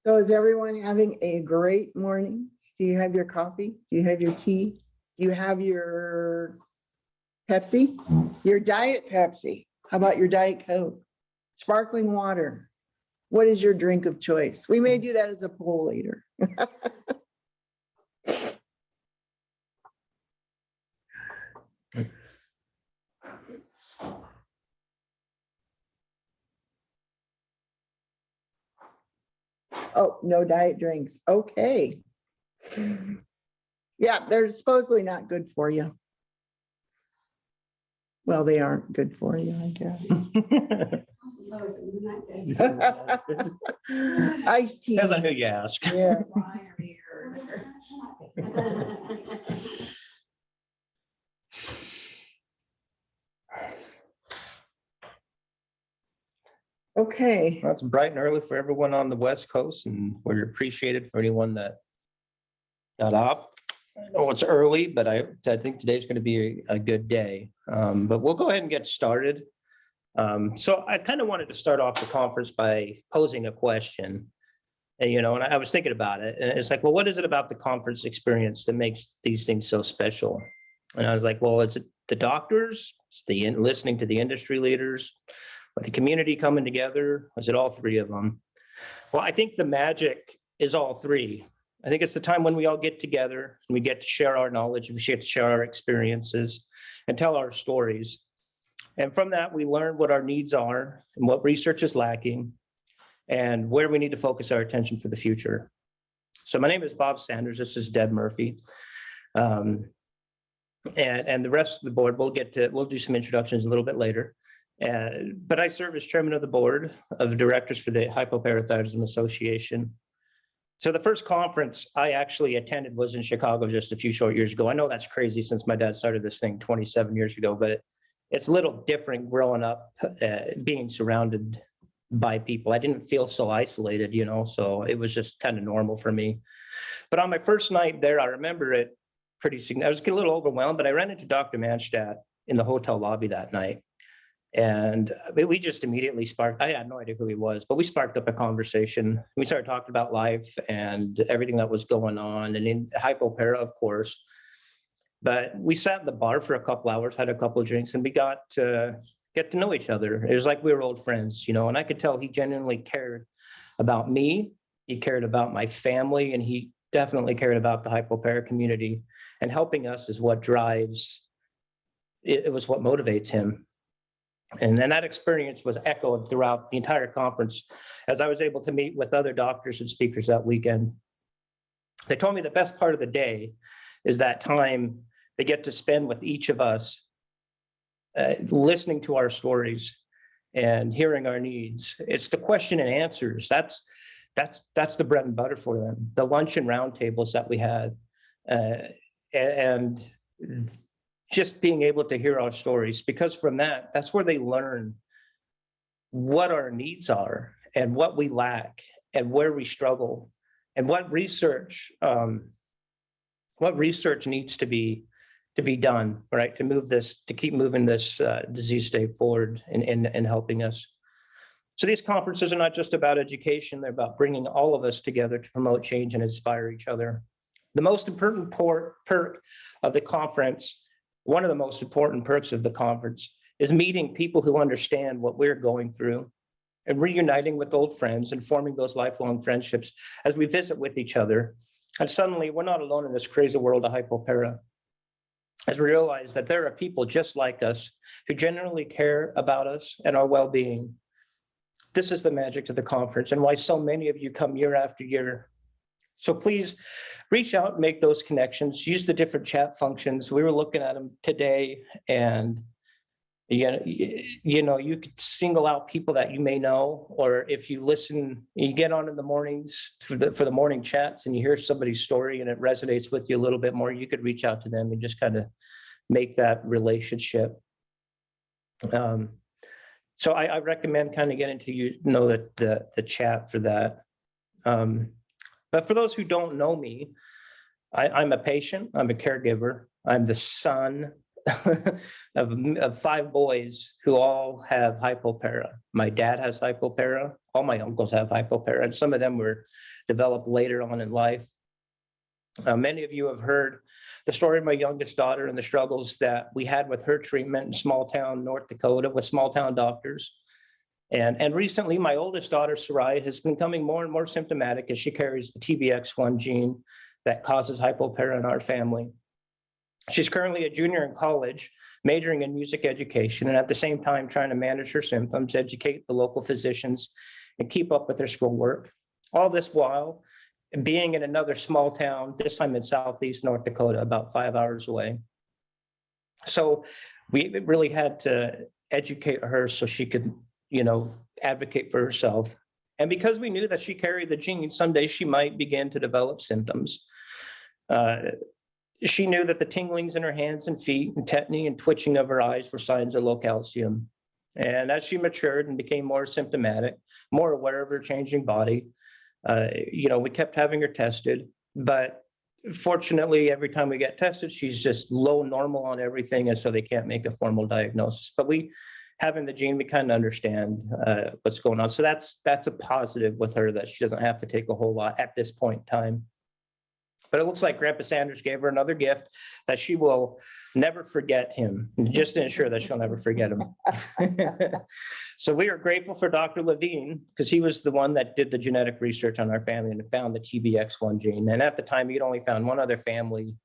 So is everyone having a great morning? Do you have your coffee? Do you have your tea? Do you have your Pepsi? Your Diet Pepsi? How about your Diet Coke? Sparkling water? What is your drink of choice? We may do that as a poll later. Oh, no diet drinks. Okay. Yeah, they're supposedly not good for you. Well, they aren't good for you, I guess. Iced tea. Depends on who you ask. Yeah. Okay. Well, it's bright and early for everyone on the West Coast, and we're appreciated for anyone that got up. I know it's early, but I think today's going to be a good day. But we'll go ahead and get started. So I kind of wanted to start off the conference by posing a question. And, and I was thinking about it, and it's like, well, what is it about the conference experience that makes these things so special? And I was like, well, is it the doctors? It's the listening to the industry leaders, or the community coming together? Was it all three of them? Well, I think the magic is all three. I think it's the time when we all get together and we get to share our knowledge, we get to share our experiences and tell our stories. And from that, we learn what our needs are and what research is lacking and where we need to focus our attention for the future. So my name is Bob Sanders. This is Deb Murphy. And the rest of the board, we'll do some introductions a little bit later. But I serve as chairman of the board of directors for the Hypoparathyroidism Association. So the first conference I actually attended was in Chicago just a few short years ago. I know that's crazy since my dad started this thing 27 years ago, but it's a little different growing up, being surrounded by people. I didn't feel so isolated, so it was just kind of normal for me. But on my first night there, I remember it pretty significant. I was a little overwhelmed, but I ran into Dr. Manstadt in the hotel lobby that night. And we just immediately sparked, I had no idea who he was, but we sparked up a conversation. We started talking about life and everything that was going on, and in hypopara, of course. But we sat in the bar for a couple hours, had a couple of drinks, and we got to get to know each other. It was like we were old friends, and I could tell he genuinely cared about me. He cared about my family, and he definitely cared about the hypopara community. And helping us is what drives, it was what motivates him. And then that experience was echoed throughout the entire conference as I was able to meet with other doctors and speakers that weekend. They told me the best part of the day is that time they get to spend with each of us, listening to our stories and hearing our needs. It's the question and answers. That's the bread and butter for them. The lunch and roundtables that we had, and just being able to hear our stories, because from that's where they learn what our needs are and what we lack and where we struggle and what research needs to be done, right, to keep moving this disease state forward and helping us. So these conferences are not just about education, they're about bringing all of us together to promote change and inspire each other. The most important perk of the conference, one of the most important perks of the conference, is meeting people who understand what we're going through and reuniting with old friends and forming those lifelong friendships as we visit with each other. And suddenly we're not alone in this crazy world of hypopara, as we realize that there are people just like us who genuinely care about us and our well-being. This is the magic of the conference and why so many of you come year after year. So please reach out, make those connections, use the different chat functions. We were looking at them today, and you could single out people that you may know, or if you listen, you get on in the mornings for the morning chats and you hear somebody's story and it resonates with you a little bit more, you could reach out to them and just kind of make that relationship. So I recommend kind of getting to the chat for that. But for those who don't know me, I'm a patient, I'm a caregiver, I'm the son of 5 boys who all have hypopara. My dad has hypopara, all my uncles have hypopara, and some of them were developed later on in life. Many of you have heard the story of my youngest daughter and the struggles that we had with her treatment in small town North Dakota with small town doctors. And recently, my oldest daughter, Sarai, has been becoming more and more symptomatic as she carries the TBX1 gene that causes hypopara in our family. She's currently a junior in college, majoring in music education, and at the same time trying to manage her symptoms, educate the local physicians, and keep up with her schoolwork. All this while being in another small town, this time in southeast North Dakota, about 5 hours away. So we really had to educate her so she could, advocate for herself. And because we knew that she carried the gene, someday she might begin to develop symptoms. She knew that the tinglings in her hands and feet and tetany and twitching of her eyes were signs of low calcium. And as she matured and became more symptomatic, more aware of her changing body, we kept having her tested, but fortunately, every time we get tested, she's just low normal on everything. And so they can't make a formal diagnosis, but having the gene, we kind of understand what's going on. So that's a positive with her, that she doesn't have to take a whole lot at this point in time. But it looks like Grandpa Sanders gave her another gift that she will never forget him, just to ensure that she'll never forget him. So we are grateful for Dr. Levine, because he was the one that did the genetic research on our family and found the TBX1 gene. And at the time, he'd only found one other family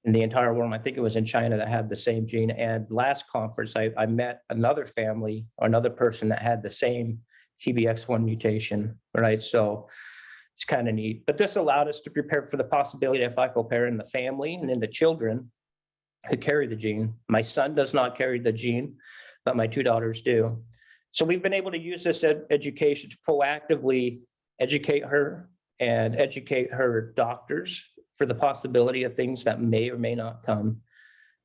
in the entire world. I think it was in China that had the same gene. And last conference, I met another family or another person that had the same TBX1 mutation, right? So it's kind of neat. But this allowed us to prepare for the possibility of hypopara in the family and in the children who carry the gene. My son does not carry the gene, but my two daughters do. So we've been able to use this education to proactively educate her and educate her doctors for the possibility of things that may or may not come.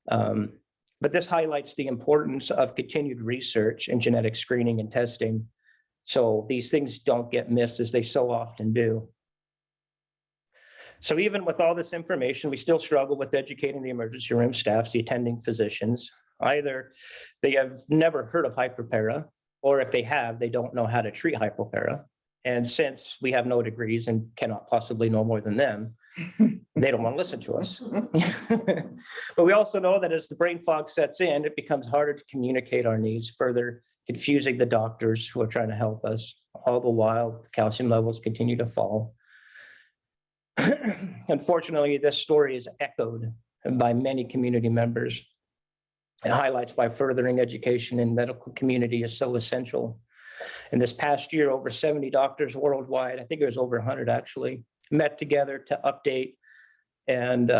But this highlights the importance of continued research in genetic screening and testing, so these things don't get missed as they so often do. So even with all this information, we still struggle with educating the emergency room staffs, the attending physicians. Either they have never heard of hypopara, or if they have, they don't know how to treat hypopara. And since we have no degrees and cannot possibly know more than them, they don't want to listen to us. But we also know that as the brain fog sets in, it becomes harder to communicate our needs, further confusing the doctors who are trying to help us. All the while, the calcium levels continue to fall. Unfortunately, this story is echoed by many community members. It highlights why furthering education in medical community is so essential. In this past year, over 70 doctors worldwide, I think it was over 100 actually, met together to update and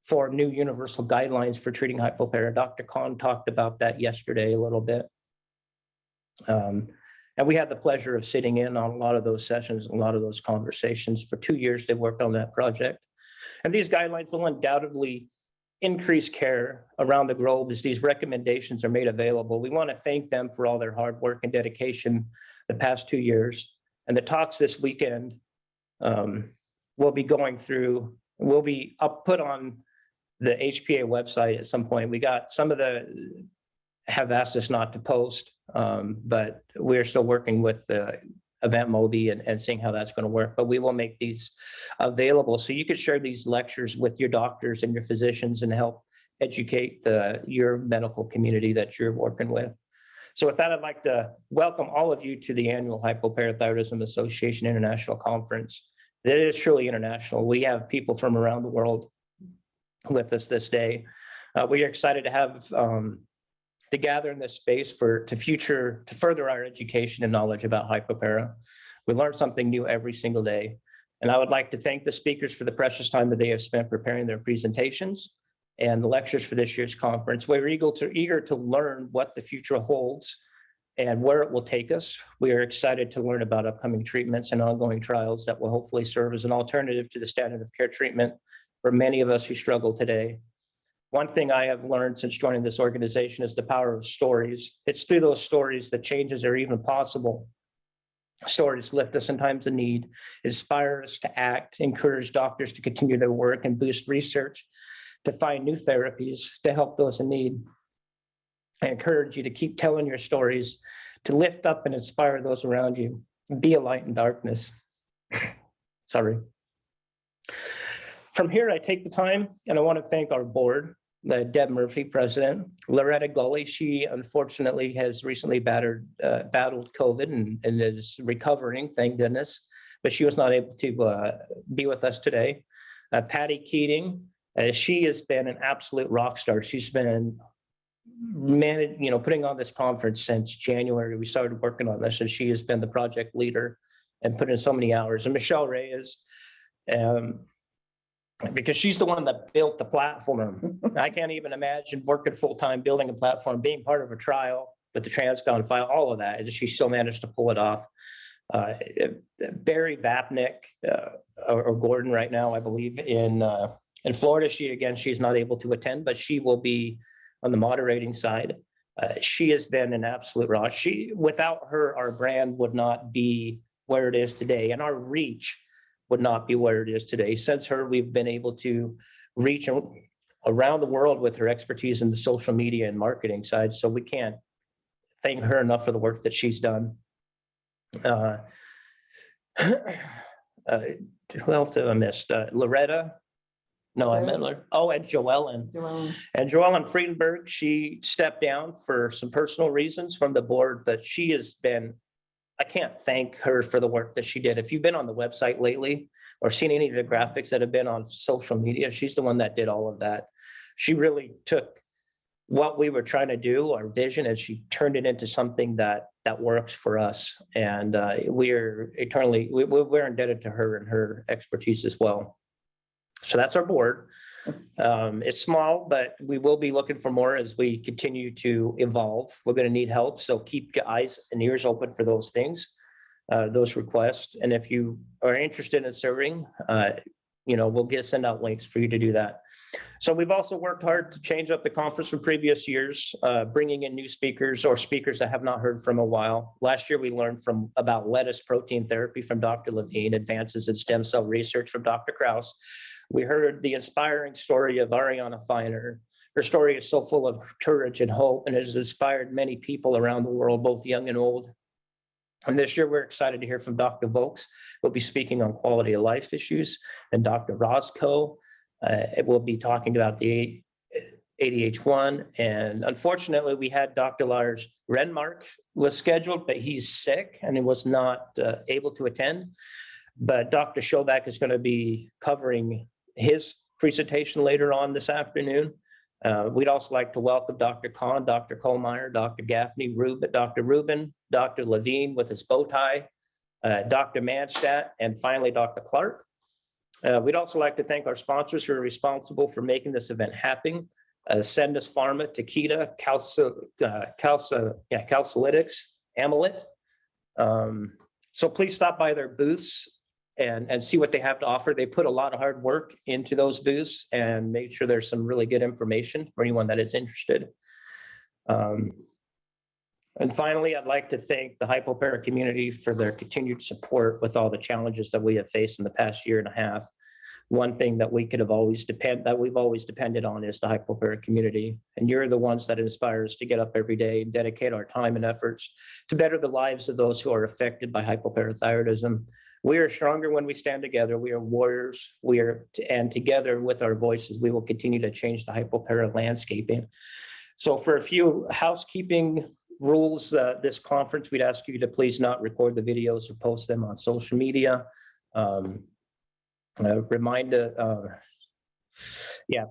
for new universal guidelines for treating hypopara. Dr. Khan talked about that yesterday a little bit. And we had the pleasure of sitting in on a lot of those sessions, a lot of those conversations. For 2 years, they worked on that project. And these guidelines will undoubtedly increase care around the globe as these recommendations are made available. We want to thank them for all their hard work and dedication the past 2 years. And the talks this weekend will be going through, will be put on the HPA website at some point. We got some of the have asked us not to post, but we're still working with the event Moby and seeing how that's going to work. But we will make these available so you could share these lectures with your doctors and your physicians and help educate your medical community that you're working with. So with that, I'd like to welcome all of you to the annual Hypoparathyroidism Association International Conference. It is truly international. We have people from around the world with us this day. We are excited to have to gather in this space to further our education and knowledge about hypopara. We learn something new every single day. And I would like to thank the speakers for the precious time that they have spent preparing their presentations and the lectures for this year's conference. We're eager to learn what the future holds and where it will take us. We are excited to learn about upcoming treatments and ongoing trials that will hopefully serve as an alternative to the standard of care treatment for many of us who struggle today. One thing I have learned since joining this organization is the power of stories. It's through those stories that changes are even possible. Stories lift us in times of need, inspire us to act, encourage doctors to continue their work, and boost research to find new therapies to help those in need. I encourage you to keep telling your stories, to lift up and inspire those around you. be a light in darkness. Sorry. From here, I take the time and I want to thank our board, Deb Murphy, president, Loretta Gully. She unfortunately has recently battled COVID and is recovering, thank goodness, but she was not able to be with us today. Patty Keating, she has been an absolute rock star. She's been putting on this conference since January. We started working on this, and she has been the project leader and put in so many hours. And Michelle Reyes, because she's the one that built the platform. I can't even imagine working full-time, building a platform, being part of a trial with the Transcon file, all of that. And she still managed to pull it off. Barry Vapnik, or Gordon right now, I believe, in Florida. She's not able to attend, but she will be on the moderating side. She has been an absolute rock. Without her, our brand would not be where it is today, and our reach would not be where it is today. Since her, we've been able to reach around the world with her expertise in the social media and marketing side. So we can't thank her enough for the work that she's done. Who else have I missed? Loretta. No, I meant her. Oh, and Joellen. And Joellen Friedenberg, she stepped down for some personal reasons from the board, but she has been, I can't thank her for the work that she did. If you've been on the website lately or seen any of the graphics that have been on social media, she's the one that did all of that. She really took what we were trying to do, our vision, and she turned it into something that works for us. And we're indebted to her and her expertise as well. So that's our board. It's small, but we will be looking for more as we continue to evolve. We're going to need help, so keep your eyes and ears open for those things, those requests. And if you are interested in serving, we'll send out links for you to do that. So we've also worked hard to change up the conference from previous years, bringing in new speakers or speakers that have not heard from a while. Last year, we learned about lettuce protein therapy from Dr. Levine, advances in stem cell research from Dr. Krause. We heard the inspiring story of Ariana Feiner. Her story is so full of courage and hope, and it has inspired many people around the world, both young and old. And this year, we're excited to hear from Dr. Vokes, who will be speaking on quality of life issues, and Dr. Roscoe will be talking about the ADH1. And unfortunately, we had Dr. Lars Renmark was scheduled, but he's sick and he was not able to attend. But Dr. Schoback is going to be covering his presentation later on this afternoon. We'd also like to welcome Dr. Kahn, Dr. Kohlmeyer, Dr. Gaffney, Dr. Rubin, Dr. Levine with his bow tie, Dr. Manstadt, and finally, Dr. Clark. We'd also like to thank our sponsors who are responsible for making this event happen. Sendus Pharma, Takeda, Calcilytics, Amolit. So please stop by their booths and see what they have to offer. They put a lot of hard work into those booths and make sure there's some really good information for anyone that is interested. And finally, I'd like to thank the hypopara community for their continued support with all the challenges that we have faced in the past year and a half. One thing that we've always depended on is the hypopara community. And you're the ones that inspire us to get up every day and dedicate our time and efforts to better the lives of those who are affected by hypoparathyroidism. We are stronger when we stand together. We are warriors. And together with our voices, we will continue to change the hypopara landscaping. So for a few housekeeping rules, this conference, we'd ask you to please not record the videos or post them on social media.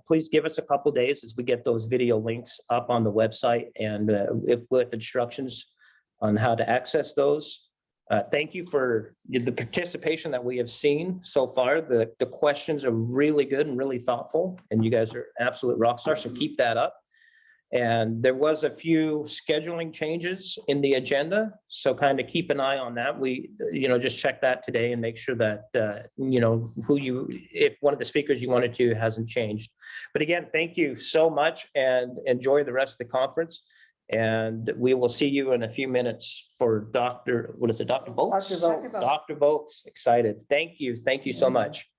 Please give us a couple days as we get those video links up on the website and with instructions on how to access those. Thank you for the participation that we have seen so far. The questions are really good and really thoughtful, and you guys are absolute rock stars, so keep that up. And there was a few scheduling changes in the agenda, so kind of keep an eye on that. We, just check that today and make sure that, if one of the speakers you wanted to hasn't changed. But again, thank you so much and enjoy the rest of the conference. And we will see you in a few minutes for Dr. Vokes? Dr. Vokes. Dr. Vokes, excited. Thank you so much.